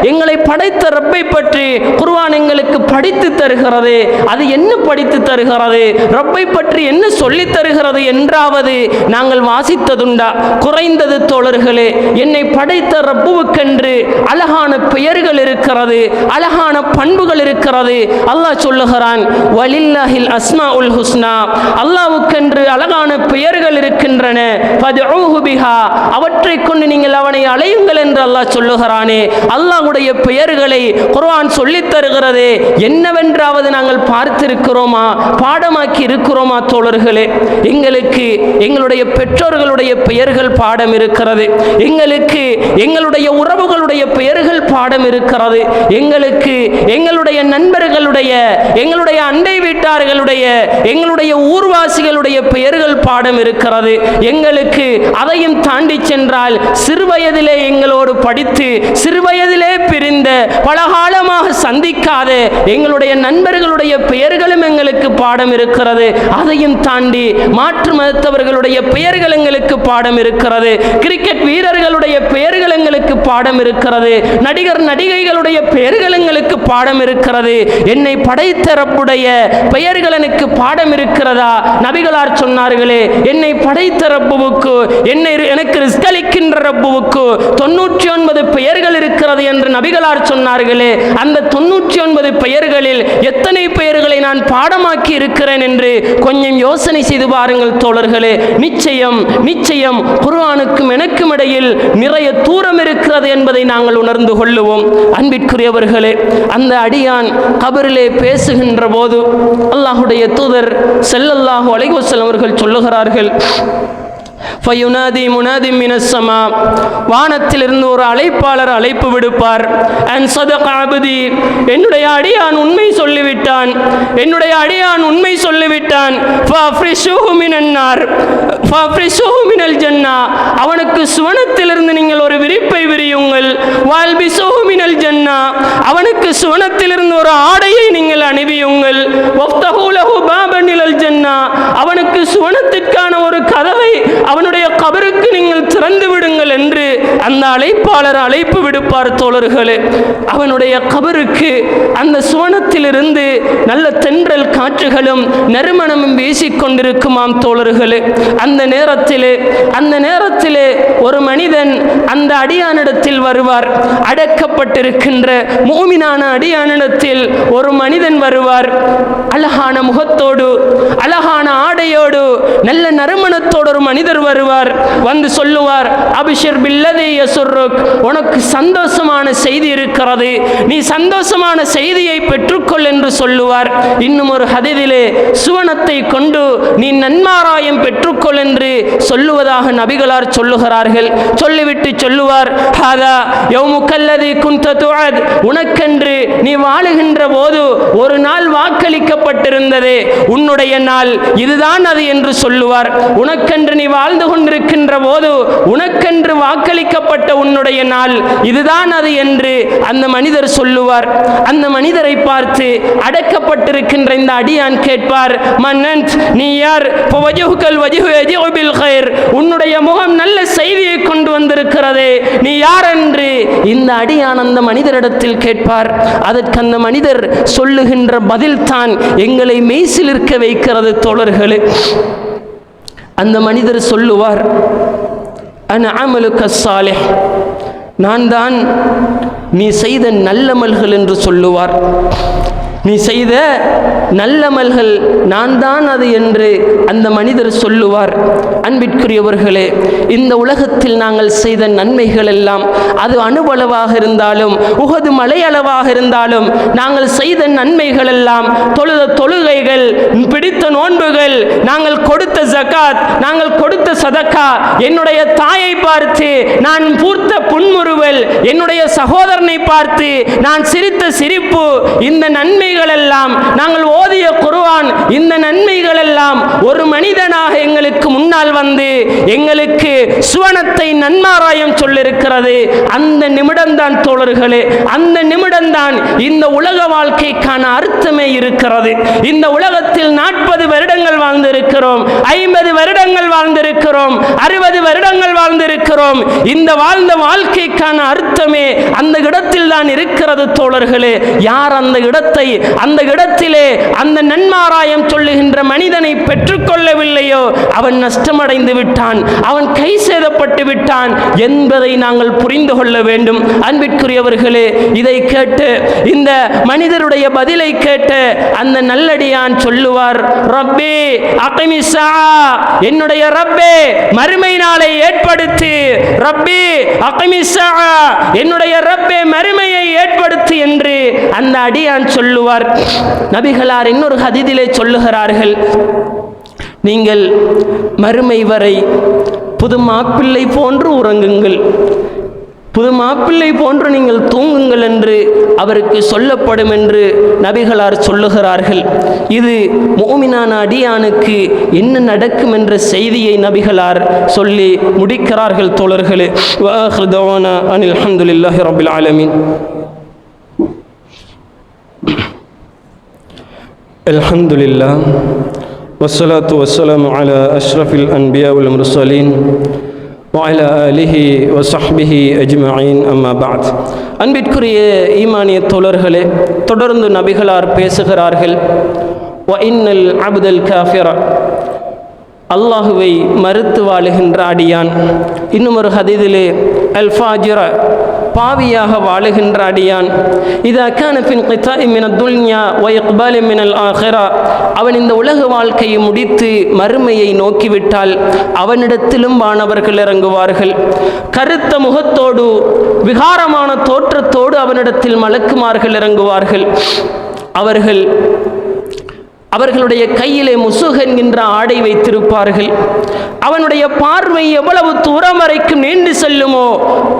A: எங்களை படைத்த ரப்பை பற்றி குர்ஆன் எங்களுக்கு படித்து தருகிறதே. அது என்ன படித்து தருகிறது, ரப்பை பற்றி என்ன சொல்லித் தருகிறது என்றாவது நாங்கள் வாசித்ததுண்டா? குறைந்தது தோழர்களே, என்னை படைத்த ரப்புவுக்கென்று அழகான பெயர்கள் இருக்கிறது, அழகான பண்புகள் இருக்கிறது. அல்லாஹ் சொல்லுகிறான், வலில்லாஹில் அஸ்மாஉல் ஹுஸ்னா, அல்லாஹ்வுக்கென்று அழகான பெயர்கள் இருக்கின்றன, ஃபதுஊஹு பிஹா, அவற்றை கொண்டு நீங்கள் அவனை அழையுங்கள் என்று அல்லாஹ் சொல்லுகிறானே. அல்லாஹ்வுடைய பெயர்களை குர்ஆன் சொல்லித் தருகிறதே, என்னவென்றாவது நாங்கள் பார்த்திருக்கிறோமா, பாடமாக்கி இருக்கிறோமா? தோழர்களே, எங்களுக்கு எங்களுடைய பெற்றோர்களுடைய பெயர்கள் பாடம் இருக்கிறது, எங்களுக்கு எங்களுடைய உறவுகளுடைய பெயர்கள் பாடம் இருக்கிறது, எங்களுக்கு எங்களுடைய நண்பர்களுடைய, எங்களுடைய அண்டை வீட்டார்களுடைய, எங்களுடைய ஊர்வாசிகளுடைய பெயர்கள் பாடம் இருக்கிறது. எங்களுக்கு அதையும் தாண்டி சென்றால் சிறுவயதிலே எங்களோடு படித்து சிறுவயதிலே பிரிந்த பலகாலமாக சந்திக்காத எங்களுடைய நண்பர்களுடைய பெயர்களும் எங்களுக்கு பாடம் இருக்கிறது. அதையும் தாண்டி மாற்று மதத்தவர்களுடைய பெயர்கள் எங்களுக்கு பாடம் இருக்கிறது, கிரிக்கெட் வீரர்களுடைய பெயர்கள் எங்களுக்கு பாடம் இருக்கிறது, நடிகர் நடிகைகளுடைய பெயர்கள் எங்களுக்கு பாடம் இருக்கிறது. என்னை படைத்த ரப்புடைய பெயர்கள் எனக்கு பாடம் இருக்கிறதா? நபிகளார் சொன்னார்களே, என்னை படைத்த ரப்புவுக்கு, எனக்கு ரிஸ்க் அளிக்கின்ற ரப்புவுக்கு 99 பெயர்கள் இருக்கிறது என்று நபிகளார் சொன்னார்களே. அந்த 99 பெயர்களில் எத்தனை பெயர்களை நான் பாடமாக்கி இருக்கிறேன் என்று கொஞ்சம் யோசனை செய்து பாருங்கள் தோழர்களே. நிச்சயம் குர்ஆனுக்கும் எனக்கும் இடையில் நிறைய தூரம் இருக்கிறது என்பதை நாங்கள் உணர்ந்து கொள்ளுவோம். அன்பிற்குரியவர்களே, அந்த அடியான் கபரிலே பேசுகின்ற போது அல்லாஹ்வுடைய தூதர் ஸல்லல்லாஹு அலைஹி வஸல்லம் அவர்கள் சொல்லுகிறார்கள், ஃபயுனாதி முனாதி மினஸ் ஸமா, வானத்திலிருந்து ஒரு அழைப்பாளர் அழைப்பு விடுப்பார். அன் ஸதக அப்தி, என்னுடைய அடியான் உண்மை சொல்லிவிட்டான், என்னுடைய அடியான் உண்மை சொல்லிவிட்டான். ஃபஃப்ரிஷூஹு மினன் நார் ஃபஃப்ரிஷூஹு மினல் ஜன்னா, அவனுக்கு சுவனத்திலிருந்து நீங்கள் ஒரு விரிப்பை விரியுங்கள். வல்பிஸூஹு மினல் ஜன்னா, அவனுக்கு சுவனத்திலிருந்து ஒரு ஆடையை நீங்கள் அணிவியுங்கள். வஃப்தஹூ லஹு பாபன் இலல் ஜன்னா, அவனுக்கு சுவனத்திற்கான ஒரு கதவை அவனுடைய கபருக்கு நீங்கள் திறந்து விடுங்கள் என்று அந்த அழைப்பாளர் அழைப்பு விடுப்பார். தோழர்களே, அவனுடைய கபருக்கு அந்த சுவனத்திலிருந்து நல்ல தென்றல் காற்றுகளும் நறுமணமும் வீசிக்கொண்டிருக்குமாம். தோழர்களே, அந்த நேரத்திலே ஒரு மனிதன் அந்த அடியானிடத்தில் வருவார். அடக்கப்பட்டிருக்கின்ற மூமினான அடியானிடத்தில் ஒரு மனிதன் வருவார். அழகான முகத்தோடு, அழகான ஆடையோடு, நல்ல நறுமணத்தோடு ஒரு மனிதர் வருவார். வந்து சொல்லுவார், அபிஷர் பில்லதி யசுர்ருக், உனக்கு சந்தோஷமான செய்தி இருக்கிறது, நீ சந்தோஷமான செய்தியை பெற்றுக்கொள் என்று சொல்லுவார். இன்னும் ஒரு ஹதீஸிலே சுவனத்தை கொண்டு நீ நன்மாராயம் பெற்றுக்கொள் என்று சொல்லுவதாக நபிகளார் சொல்லுகிறார்கள். சொல்லிவிட்டு சொல்லுவார், ஹாதா யௌமுக்கல்லதி குன்த துஅத், உனக்கென்று நீ வாழுகின்ற போது ஒரு நாள் வாக்களிக்கப்பட்டிருந்ததே, உன்னுடைய நாள் இதுதான் அது என்று சொல்லுவார். உனக்கென்று நீ வாழ்ந்து கொண்டிருக்கின்ற போது உனக்கென்று வாக்களிக்கப்பட்ட உன்னுடைய நாள் இதுதான் அது என்று அந்த மனிதர் சொல்லுவார். அந்த மனிதரை பார்த்து அடக்கப்பட்டிருக்கின்ற இந்த அடியான் கேட்பார், மன்னன் நீ யார்? உன்னுடைய முகம் நல்ல செய்தியை கொண்டு வந்திருக்கிறதே, நீ யார் என்று இந்த அடியான் அந்த மனிதரிடத்தில் கேட்பார். அதற்கு அந்த மனிதர் சொல்லுகின்ற பதில் தான் எங்களை மெய்சிலிருக்க வைக்கிறது. தோழர்களே, அந்த மனிதர் சொல்லுவார், அன அமலுக ஸாலிஹ், நான் தான் நீ செய்த நல்லமல்கள் என்று சொல்லுவார். நீ செய்த நல்லமல்கள் நான் தான் அது என்று அந்த மனிதர் சொல்லுவார். அன்பிற்குரியவர்களே, இந்த உலகத்தில் நாங்கள் செய்த நன்மைகள் எல்லாம் அது அணுவளவாக இருந்தாலும் உஹது மலையளவாக இருந்தாலும் நாங்கள் செய்த நன்மைகள் எல்லாம், தொழுத தொழுகைகள், பிடித்த நோன்புகள், நாங்கள் கொடுத்த ஜகாத், நாங்கள் கொடுத்த சதக்கா, என்னுடைய தாயை பார்த்து நான் பூர்த்த புன்முறுவல், என்னுடைய சகோதரனை பார்த்து நான் சிரித்த சிரிப்பு, இந்த நன்மைகள் எல்லாம், நாங்கள் ஓதிய குர்ஆன், இந்த நன்மைகள் எல்லாம் ஒரு மனிதனாக எங்களுக்கு முன்னால் வந்து எங்களுக்கு சுவனத்தை நன்மாராயம் சொல்லிருக்கிறது. அந்த நிமிடம்தான் தோழர்களே, அந்த நிமிடம்தான் இந்த உலக வாழ்க்கைக்கான அர்த்தமே இருக்கிறது. இந்த உலகத்தில் 40 வருடங்கள் வாழ்ந்திருக்கிறோம், 50 வருடங்கள் வாழ்ந்திருக்கிறோம், 60 வருடங்கள் வாழ்ந்திருக்கிறோம். இந்த வாழ்ந்த வாழ்க்கைக்கான அர்த்தமே அந்த இடத்தில் தான் இருக்கிறது. தோழர்களே, யார் அந்த இடத்திலே அந்த நன்மாராயம் சொல்லுகின்ற மனிதனை பெற்றுக்கொள்ளவில்லையோ அவன் நஷ்டமடைந்து விட்டான், அவன் கை சேதப்பட்டு விட்டான் என்பதை நாங்கள் புரிந்து கொள்ள வேண்டும். அன்பிற்குரியவர்களே, இதை கேட்டு, இந்த மனிதருடைய பதிலை கேட்டு அந்த நல்லடியான் சொல்லுவார், ரப்பே அகிமிஸ்ஸா, என்னுடைய ரப்பே மறுமை நாளை ஏற்படுத்தி, ரப்பே அகிமிஸ்ஸா, என்னுடைய ரப்பே மறுமையை ஏற்படுத்தி என்று அந்த அடியான் சொல்லுவார். நபிகளார் இன்னொரு ஹதீஸிலே சொல்லுகிறார்கள், நீங்கள் மறுமை வரை புது மாப்பிள்ளை போன்று உறங்குங்கள், புது மாப்பிள்ளை போன்று நீங்கள் தூங்குங்கள் என்று அவருக்கு சொல்லப்படும் என்று நபிகளார் சொல்லுகிறார்கள். இது முஃமினான அடியானுக்கு என்ன நடக்கும் என்ற செய்தியை நபிகளார் சொல்லி முடிக்கிறார்கள். தோழர்களே, வஆகிரு தஅவானா அனில் ஹம்துலில்லாஹி ரப்பில் ஆலமீன். அல்ஹம்துலில்லாஹ் வஸ்ஸலாத்து வஸ்ஸலாமு அலா அஷ்ரஃபில் அன்பியா வல் முர்ஸலீன் வஅலா ஆலிஹி வஸஹ்பிஹி அஜ்மஈன், அம்மா பஅத். அன்பிற்குரிய ஈமானிய தோழர்களே, தொடர்ந்து நபிகளார் பேசுகிறார்கள், வ இன்னல் அப்தல் காஃபிர, அல்லாஹுவை மறுத்து வாழுகின்ற அடியான். இன்னும் ஒரு ஹதீஸிலே அல் ஃபாஜிர, பாவியாக வாழுகின்ற அடியான். இதா கான ஃபின் கிதாஇ மினத் துன்யா வ இக்பாலி மினல் ஆகிரா, அவன் இந்த உலக வாழ்க்கையை முடித்து மறுமையை நோக்கிவிட்டால் அவனிடத்திலும் வானவர்கள் இறங்குவார்கள். கருத்த முகத்தோடு, விகாரமான தோற்றத்தோடு அவனிடத்தில் மலக்குமார்கள் இறங்குவார்கள். அவர்கள் அவர்களுடைய கையிலே முசுக் என்கின்ற ஆடை வைத்திருப்பார்கள். அவனுடைய பார்வை எவ்வளவு தூரம் வரைக்கும் நீண்டு செல்லுமோ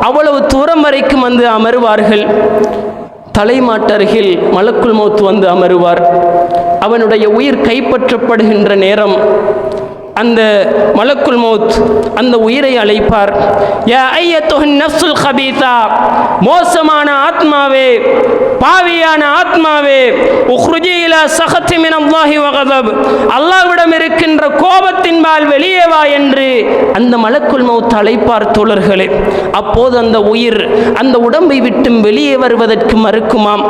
A: அவ்வளவு தூரம் வரைக்கும் வந்து அமருவார்கள். தலைமாட்டருகில் மலக்குல் மௌத் வந்து அமருவார். அவனுடைய உயிர் கைப்பற்றப்படுகின்ற நேரம் அந்த மலக்குல் மௌத் அந்த உயிரை அழைப்பார். யா ஐயத்துஹன் நஃப்ஸுல் கபீதா, மோசமான ஆத்மாவே, பாவியான ஆத்மாவே, உக்ருஜி இலா சகத்தி மினல்லாஹி வ கதப், அல்லாஹ்விடம் இருக்கின்ற கோபத்தின்பால் வெளியே வா என்று அந்த மலக்குல் மௌத் அழைப்பார். தோழர்களே, அப்போது அந்த உயிர் அந்த உடம்பை விட்டு வெளியே வருவதற்கு மறுக்குமாம்.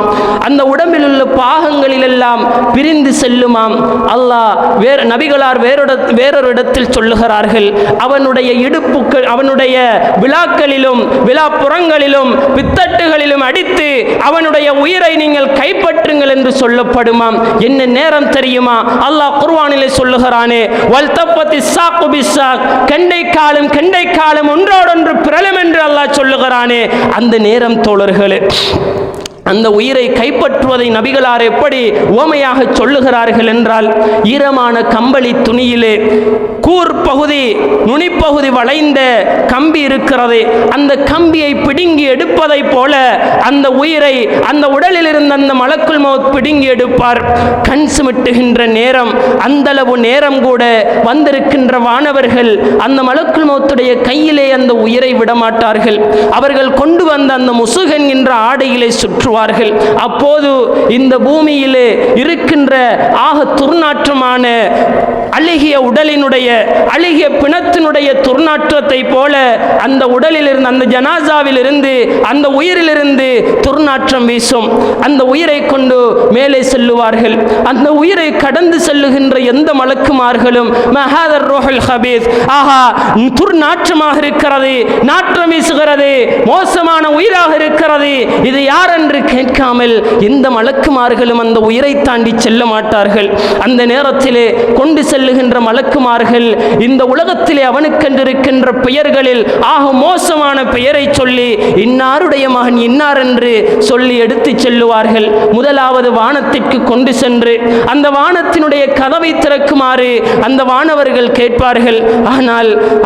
A: அந்த உடம்பில் உள்ள பாகங்களிலெல்லாம் பிரிந்து செல்லுமாம். அல்லாஹ் நபிகளார் வேறொரு இடத்தில் சொல்லுகிறார்கள், அவனுடைய இடுப்புகள், அவனுடைய விழாக்களிலும் விழாப்புறங்களிலும் பித்தட்டுகளிலும் அடித்து அவனுடைய உயிரை நீங்கள் கைப்பற்றுங்கள் என்று சொல்லப்படுமாம். என்ன நேரம் தெரியுமா? அல்லாஹ் குர்ஆனிலே சொல்லுகிறானே, வல் தப்பத்தி சாக்கு பிசாக், கெண்டை காலம் ஒன்றோடொன்று பிரளம் என்று அல்லாஹ் சொல்லுகிறானே, அந்த நேரம் தோழர்களே, அந்த உயிரை கைப்பற்றுவதை நபிகளார் எப்படி உவமையாக சொல்லுகிறார்கள் என்றால், ஈரமான கம்பளி துணியிலே கூர் பகுதி நுனிப்பகுதி வளைந்த கம்பி இருக்கிறது. அந்த கம்பியை பிடுங்கி எடுப்பதை போல அந்த உயிரை அந்த உடலில் இருந்த அந்த மலக்குல் மௌத் பிடுங்கி எடுப்பார். கண் சுமிட்டுகின்ற நேரம், அந்தளவு நேரம் கூட வந்திருக்கின்ற வானவர்கள் அந்த மலக்குல் மௌத்துடைய கையிலே அந்த உயிரை விடமாட்டார்கள். அவர்கள் கொண்டு வந்த அந்த முசுக் என்கின்ற ஆடையிலே சுற்றுவார்கள். அப்போது இந்த பூமியிலே இருக்கின்ற ஆக துர்நாற்றமான அழுகிய உடலினுடைய அழுகிய பிணத்தினுடைய துர்நாற்றத்தை போல அந்த உடலில் இருந்து, அந்த ஜனாசாவில் இருந்து, அந்த உயிரிலிருந்து துர்நாற்றம் வீசும். அந்த உயிரை கொண்டு மேலே செல்லுவார்கள். அந்த உயிரை கடந்து செல்லுகின்ற எந்த மலக்குமார்களும் மஹாதர் ரோஹல் ஹபீஸ், ஆஹா துர்நாற்றமாக இருக்கிறது, நாற்றம் வீசுகிறது, மோசமான உயிராக இருக்கிறது, இது யார் என்று கேட்காமல் எந்த மலக்குமார்களும் அந்த உயிரை தாண்டி செல்ல மாட்டார்கள். அந்த நேரத்திலே கொண்டு செல்லுகின்ற மலக்குமார்கள் இந்த உலகத்திலே அவனுக்கென்றிருக்கின்ற பெயர்களில் ஆக மோசமான பெயரை சொல்லி இன்னாருடைய மகன் இன்னார் என்று சொல்லி எடுத்து செல்லுவார்கள். முதலாவது வானத்திற்கு கொண்டு சென்று அந்த வானத்தினுடைய கதவை திறக்குமாறு அந்த வானவர்கள் கேட்பார்கள்.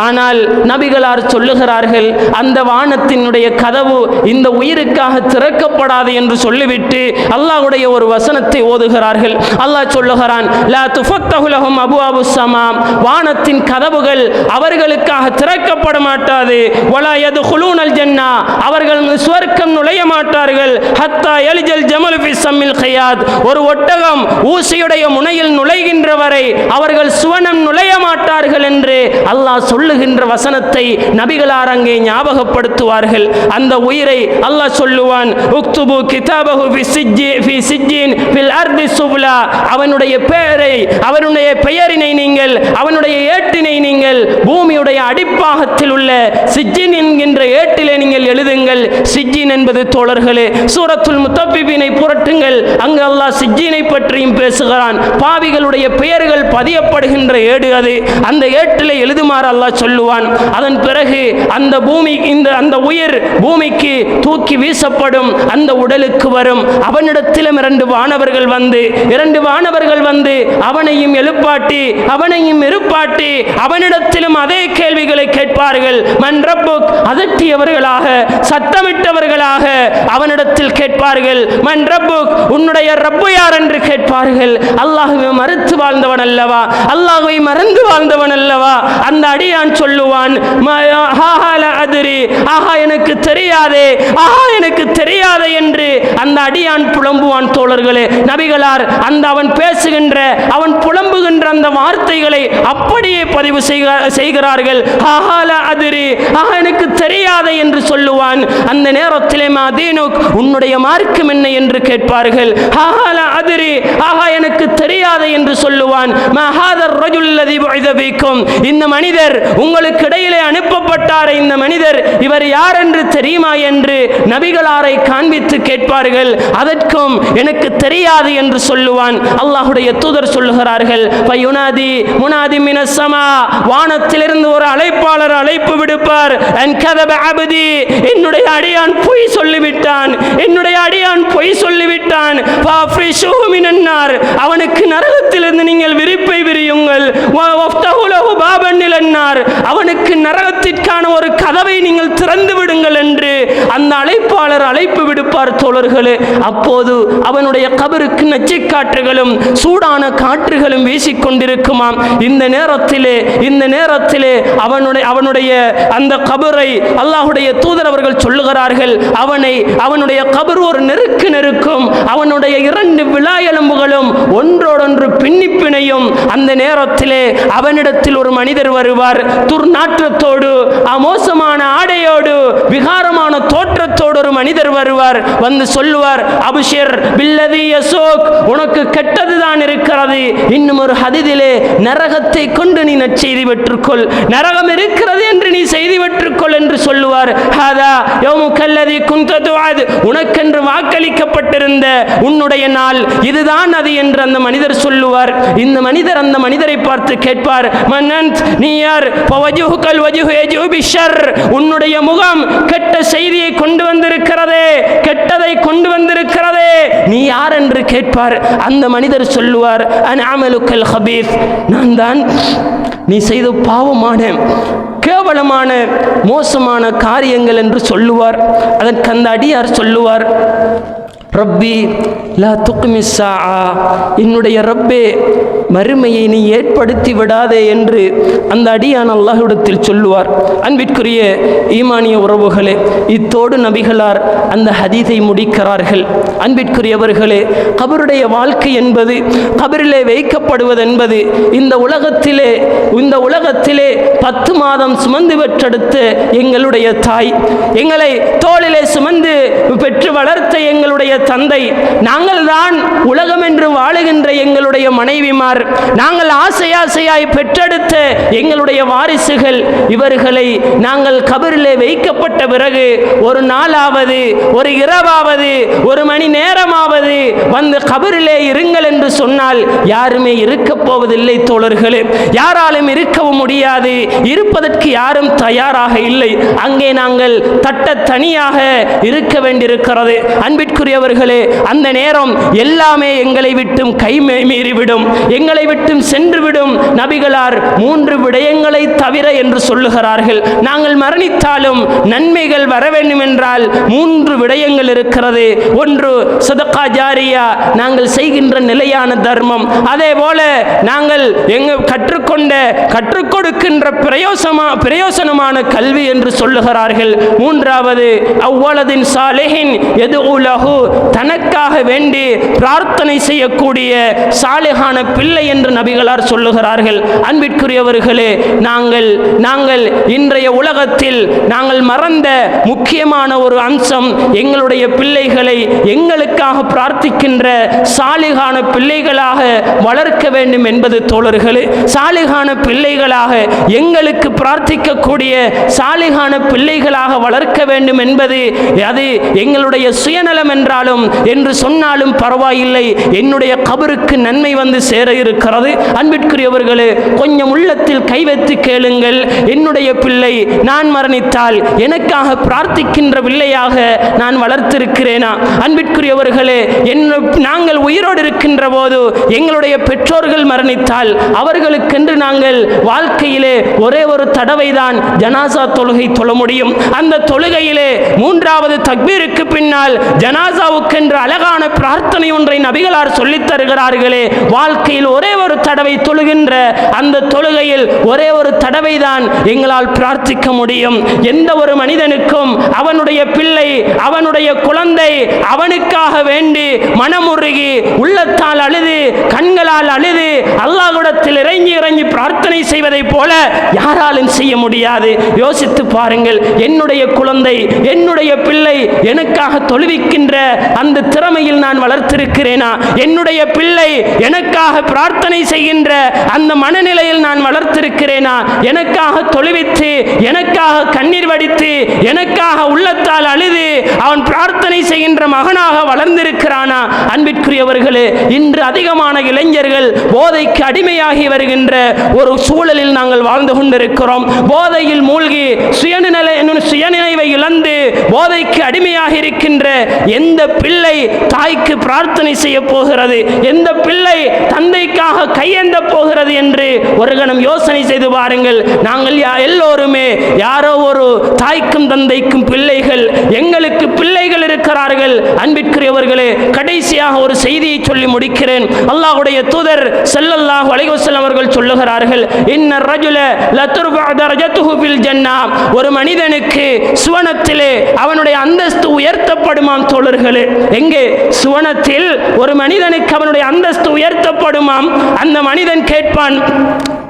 A: ஆனால் நபிகளார் சொல்லுகிறார்கள், அந்த வானத்தினுடைய கதவு இந்த உயிருக்காக திறக்கப்படாது என்று சொல்லிவிட்டு அல்லாஹ்வுடைய ஒரு வசனத்தை ஓதுகிறார்கள். அல்லாஹ் சொல்லுகிறான், லா துஃபத்தஹு லஹும் அபுவாபுஸ் ஸமா, வானத்தின் கதவுகள் அவர்களுக்காக திறக்கப்பட மாட்டாது. வலா யதுகுலூனல் ஜன்னா, அவர்கள் சுவர்க்கம் நுழைய மாட்டார்கள். ஹத்தா யலிஜல் ஜமல் ஃபி ஸம்மில் கியாத், ஒரு ஒட்டகம் ஊசியுடைய முனையில் நுழைகின்ற வரை அவர்கள் சுவனம் நுழைய மாட்டார்கள் என்று அல்லாஹ் சொல்லுகின்ற வசனத்தை நபிகளார் அங்கே ஞாபகப்படுத்துவார்கள். அந்த உயிரை அல்லாஹ் சொல்லுவான், உக்துபு கிதாபஹு ஃபி சிஜ்ஜின் ஃபில் அர்தி சுப்லா, அவனுடைய பெயரினை நீங்கள், அவனுடைய ஏட்டினை நீங்கள் பூமியுடைய அடிப்பாகத்தில் உள்ள சிஜ்ஜின் என்கின்ற ஏட்டிலே நீங்கள் எழுதுங்கள். சிஜ்ஜின் என்பது தோழர்களே, சூரத்துல் முத்தஃபிஃபினை புரட்டுங்கள், அங்கு அல்லாஹ் சிஜ்ஜினை பற்றியும் பேசுகிறான். பாவிகளுடைய பெயர்கள் பதியப்படுகின்ற ஏடு அது, அந்த ஏட்டிலே எழுதுமாறு அல்லாஹ் சொல்லுவான். அதன் பிறகு அந்த அந்த உயிர் பூமிக்கு தூக்கி வீசப்படும், அந்த உடலுக்கு வரும். அவனிடத்திலும் இரண்டு வானவர்கள் வந்து அவனையும் எழுப்பாட்டி அவனையும் இருப்பாட்டி அவனிடத்திலும் அதே கேள்விகளை கேட்பார்கள். மன் ரப்புக், அதட்டியவர்களாக சத்தமிட்டவர்களாக அவனிடத்தில் கேட்பார்கள். மன் ரப்புக், உன்னுடைய ரப்பு யார் என்று கேட்பார்கள். அல்லாஹ்வை மறுத்து வாழ்ந்தவன் அல்லவா, அல்லாஹ்வை மறந்து வாழ்ந்தவன் அல்லவா. அந்த அடியான் சொல்லுவான், ஆஹா எனக்கு தெரியாதே, ஆஹா எனக்கு தெரியாதே என்று அந்த அடியான் புலம்புவான். தோழர்களே, நபிகளார் அந்த அவன் புலம்புகின்ற அந்த வார்த்தைகளை அப்படியே பதிவு செய்கிறார்கள். ஆஹா எனக்கு தெரியாதே என்று சொல்லுவான். அந்த நேரத்திலே மாதீனுக், உன்னுடைய மார்க்கம் என்ன என்று கேட்பார்கள். ஆஹா எனக்கு தெரியாதே என்று சொல்லுவான். மஹாதர் ரஜுல் லதி புஇத பீக்கும், இந்த மனிதர் உங்களுக்கு இடையிலே அனுப்பப்பட்டாரே, இந்த மனிதர் இவர் யார் என்று தெரியுமா என்று நபிகளாரை காண்பித்து கேட்பார்கள். அதற்கும் எனக்கு தெரியாது என்று சொல்லுவான். அல்லாஹ்வுடைய தூதர் சொல்லுகிறார்கள், ஃபயுனாதி முனாதி மினஸ் ஸமா, வானத்திலிருந்து ஒரு அழைப்பாளர் அழைப்பு விடுப்பார். அன் கதப அப்தி, என்னுடைய அடியான் பொய் சொல்லிவிட்டான், என்னுடைய அடியான் பொய் சொல்லிவிட்டான், அவனுக்கு நரகத்திலிருந்து நீங்கள் விரிப்பை விரியுங்கள், அவனுக்கு நரகத்திற்கான ஒரு கதவை நீங்கள் திறந்து விடுங்கள் என்று அந்த அழைப்பாளர் அழைப்பு விடுப்பார் தோழர்களே. அப்போது அவனுடைய கபருக்கு நச்சுக் காற்றுகளும் சூடான காற்றுகளும் வீசிக்கொண்டிருக்குமாம். இந்த நேரத்திலே அவனுடைய அந்த கபரை அல்லாஹ்வுடைய தூதர் அவர்கள் சொல்லுகிறார்கள், அவனுடைய கபர் ஒரு நெருக்கும், அவனுடைய 2 விலா எலும்புகளும் ஒன்றோடொன்று பின்னிப்பிணையும். அந்த நேரத்திலே அவனிடத்தில் ஒரு மனிதர் வருவார், துர்நாற்றத்தோடு, மோசமான ஆடையோடு, விகாரமான தோற்றத்தோடு ஒரு மனிதர் வருவார். வந்து சொல்லுவார், அபுஷிர் பில்லதி யசூக், உனக்கு கெட்டதுதான் இருக்கிறது. இன்னும் ஒரு ஹதீஸிலே நரகத்தை கொண்டு நீ நற்செய்தி பெற்றுக்கொள், நரகம் இருக்கிறது என்று நீ செய்தி பெற்றுக்கொள் என்று சொல்லுவார். ஹாதா யௌமுக்கல்லதி குன்த துஅத், உனக்கென்று வாக்களிக்கப்பட்டிருந்த உன்னுடைய நாள் இதுதான் அது என்று அந்த மனிதர் சொல்லுவார். இந்த மனிதர் அந்த மனிதரை பார்த்து கேட்பார், மன்னன்த், நீ யார்? ஃபவஜுஹுகல் வஜுஹு யஜூ பிஷர், உன்னுடைய முகம் கெட்ட செய்தியை கொண்டு வந்திருக்கிறதே, கெட்டதை கொண்டு வந்திருக்கிறதே, நீ யார் என்று கேட்பார். அந்த மனிதர் சொல்லுவார், அன் அமலுக்கல் ஹபீஸ், நான் தான் நீ செய்த பாவமான கேவலமான மோசமான காரியங்கள் என்று சொல்லுவார். அதற்கு அந்த அடியார் சொல்லுவார், ரப்பி லா துக்மி ஸாஆ, என்னுடைய ரப்பே மறுமையை நீ ஏற்படுத்தி விடாதே என்று அந்த அடியான் அல்லாஹ்விடத்தில் சொல்லுவார். அன்பிற்குரிய ஈமானிய உறவுகளே, இத்தோடு நபிகளார் அந்த ஹதீஸை முடிக்கிறார்கள். அன்பிற்குரியவர்களே, கபருடைய வாழ்க்கை என்பது, கபரிலே வைக்கப்படுவது என்பது, இந்த உலகத்திலே 10 மாதம் சுமந்து பெற்றெடுத்த எங்களுடைய தாய், எங்களை தோளிலே சுமந்து பெற்று வளர்த்த எங்களுடைய தந்தை, நாங்கள் தான் உலகம் என்று வாழுகின்ற எங்களுடைய மனைவிமார், நாங்கள் ஆசையாய் பெற்றெடுத்த எங்களுடைய வாரிசுகள், இவர்களை நாங்கள் கபரிலே வைக்கப்பட்ட பிறகு ஒரு நாளாவது, ஒரு இரவாவது, ஒரு மணி நேரமாவது வந்து கபரிலே இருங்கள் என்று சொன்னால் யாருமே இருக்க போவதில்லை தோழர்களே. யாராலும் இருக்கவும் முடியாது, இருப்பதற்கு யாரும் தயாராக இல்லை. அங்கே நாங்கள் தனியாக இருக்க வேண்டியிருக்கிறது. அன்பிற்குரியவர்களே, அந்த நேரம் எல்லாமே எங்களை விட்டும் கை மீறிவிடும், எங்களை விட்டும் சென்றுவிடும். நபிகளார் 3 விடயங்களை தவிர என்று சொல்லுகிறார்கள். நாங்கள் மரணித்தாலும் நன்மைகள் வர வேண்டும் என்றால் 3 விடயங்கள் இருக்கிறது. ஒன்று சதகா ஜாரியா, நாங்கள் செய்கின்ற நிலையான தர்மம். அதே போல நாங்கள் கற்றுக் கொடுக்கின்ற பிரயோசனமான கல்வி என்று சொல்லுகிறார்கள். 3வது அவ்வளதின் சாலிஹின் யதுஉ லஹு, தனக்காக வேண்டி பிரார்த்தனை செய்யக்கூடிய சாலிஹான பிள்ளை என்று நபிகளார் சொல்லுகிறார்கள். அன்பிற்குரியவர்களே, நாங்கள் இன்றைய உலகத்தில் நாங்கள் மறந்த முக்கியமான ஒரு அம்சம், எங்களுடைய பிள்ளைகளை எங்களுக்காக பிரார்த்திக்கின்ற சாலிஹான பிள்ளைகளாக வளர்க்க வேண்டும் என்பது தோழர்களே. சாலிஹான பிள்ளைகளாக, எங்களுக்கு பிரார்த்திக்கக்கூடிய சாலிஹான பிள்ளைகளாக வளர்க்க வேண்டும் என்பது அது எங்களுடைய சுயநலம் என்றாலும் என்று சொன்னாலும் பரவாயில்லை, என்னுடைய கபருக்கு நன்மை வந்து சேர இருக்கிறது. அன்பிற்குரியவர்களே, கொஞ்சம் உள்ளத்தில் கை வைத்து கேளுங்கள், என்னுடைய பிள்ளை நான் மரணித்தால் எனக்காக பிரார்த்திக்கின்ற பிள்ளையாக நான் வளர்த்திருக்கிறேனா? அன்பிற்குரியவர்களே, நாங்கள் உயிரோடு இருக்கின்ற போது எங்களுடைய பெற்றோர்கள் மரணித்தால் அவர்களுக்கென்று நாங்கள் வாழ்க்கையிலே ஒரே ஒரு தடவை தான் ஜனாசா தொழுகை தொழ முடியும். அந்த தொழுகையிலே 3வது தக்பீருக்கு பின்னால் ஜனாசாவுக்கென்று அழகான பிரார்த்தனை ஒன்றை நபிகளார் சொல்லித் தருகிறார்களே. வாழ்க்கையில் ஒரே ஒரு தடவை தொழுகின்ற அந்த தொழுகையில் ஒரே ஒரு தடவை தான் எங்களால் பிரார்த்திக்க முடியும். எந்த ஒரு மனிதனுக்கும் அவனுடைய பிள்ளை, அவனுடைய குழந்தை அவனுக்காக வேண்டி மனமுருகி உள்ளத்தால் அழுது கண்களால் அழுது அல்லாஹ்விடத்தில் இறங்கி பிரார்த்தனை செய்வதை போல யாராலும் செய்ய முடியாது. யோசித்து பாருங்கள், என்னுடைய குழந்தை, என்னுடைய பிள்ளை எனக்காக தொழுவிக்கின்ற அந்த திறமையில் நான் வளர்த்திருக்கிறேனா? என்னுடைய பிள்ளை எனக்காக பிரார்த்தனை செய்கின்ற அந்த மனநிலையில் நான் வளர்த்திருக்கிறேனா? எனக்காக தொழுவித்து, எனக்காக கண்ணீர் வடித்து, எனக்காக உள்ளத்தால் அழுது அவன் பிரார்த்தனை செய்கின்ற மகனாக வளர்ந்திருக்கிறானா? அன்பிற்குரியவர்களே, இன்று அதிகமான இளைஞர்கள் போதைக்கு அடிமையாகி வருகின்ற ஒரு சூழலில் நாங்கள் வாழ்ந்து கொண்டிருக்கிறோம். போதையில் மூழ்கி சுயநினைவை இழந்து போதைக்கு அடிமையாக இருக்கின்ற எந்த பிள்ளை தாய்க்கு பிரார்த்தனை செய்ய போகிறது, எந்த பிள்ளை தந்தைக்காக கையேந்த போகிறது என்று ஒரு கணம் யோசனை செய்து பாருங்கள். நாங்கள் எல்லோருமே யாரோ ஒரு தாய்க்கும் தந்தைக்கும் பிள்ளைகள், எங்களுக்கு பிள்ளைகள் இருக்கிறார்கள். அன்பிற்குரியவர்களே, கடைசியாக ஒரு செய்தியை சொல்லி முடிக்கிறேன். அல்லாஹ்வுடைய தூதர் ஸல்லல்லாஹு அலைஹி வஸல்லம் அவர்கள் சொல்லுகிறார்கள், இன்ன ரஜுல லதுர்ஃபஅ தரஜத்துஹு ஃபில் ஜன்னah, ஒரு மனிதனுக்கு சுவனத்திலே அவனுடைய அந்தஸ்து உயர்த்தப்படுமாம். தோழர்களே, எங்கே? சுவனத்தில் ஒரு மனிதனுக்கு அவனுடைய அந்தஸ்து உயர்த்தப்படுமாம். அந்த மனிதன் கேட்பான்,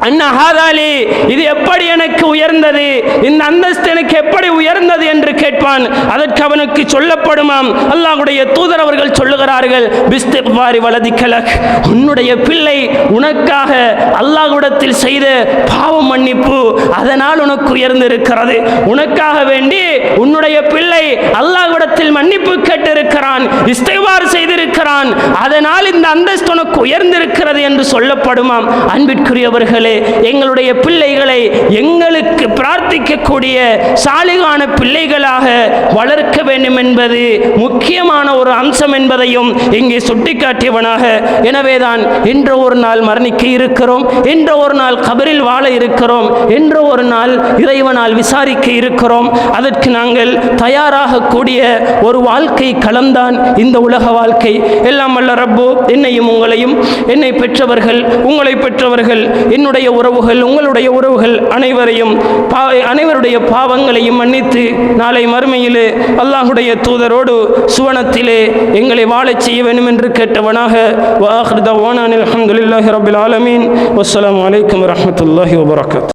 A: அண்ணா ஹாதாலி, இது எப்படி எனக்கு உயர்ந்தது, இந்த அந்தஸ்து எனக்கு எப்படி உயர்ந்தது என்று கேட்பான். அதற்கு அவனுக்கு சொல்லப்படுமாம், அல்லாஹ்வுடைய தூதர் அவர்கள் சொல்லுகிறார்கள், பிஸ்திக்பாரி வலதிக்கலக், உன்னுடைய பிள்ளை உனக்காக அல்லாஹ்விடத்தில் செய்த பாவ மன்னிப்பு, அதனால் உனக்கு உயர்ந்திருக்கிறது. உனக்காக வேண்டி உன்னுடைய பிள்ளை அல்லாஹ்விடத்தில் மன்னிப்பு கேட்டிருக்கிறான், இஸ்திக்பார் செய்திருக்கிறான், அதனால் இந்த அந்தஸ்து உனக்கு உயர்ந்திருக்கிறது என்று சொல்லப்படுமாம். அன்பிற்குரியவர்களே, எங்களுடைய பிள்ளைகளை எங்களுக்கு பிரார்த்திக்கக்கூடிய சாலிகான பிள்ளைகளாக வளர்க்க வேண்டும் என்பது முக்கியமான ஒரு அம்சம் என்பதையும் இங்கே சுட்டிக்காட்டியவனாக, எனவேதான் இன்று ஒரு நாள் மரணிக்க இருக்கிறோம், இன்று ஒரு நாள் கபரில் வாழ இருக்கிறோம், இன்று ஒரு நாள் இறைவனால் விசாரிக்க இருக்கிறோம். அதற்கு நாங்கள் தயாராக கூடிய ஒரு வாழ்க்கை களம்தான் இந்த உலக வாழ்க்கை. எல்லாம் வல்ல ரப்பு என்னையும் உங்களையும், என்னை பெற்றவர்கள் உங்களை பெற்றவர்கள், என்னுடைய உறவுகள் உங்களுடைய உறவுகள் அனைவருடைய பாவங்களையும் மன்னித்து நாளை மறுமையிலே அல்லாஹ்வுடைய தூதரோடு சுவனத்திலே எங்களை வாழச் செய்ய வேண்டும் என்று கேட்டவனாக, வ ஆகிரு தஅவானா அல்ஹம்துலில்லாஹி ரப்பில் ஆலமீன். வஸ்ஸலாமு அலைக்கும் வரஹ்மத்துல்லாஹி வபரகாத்துஹு.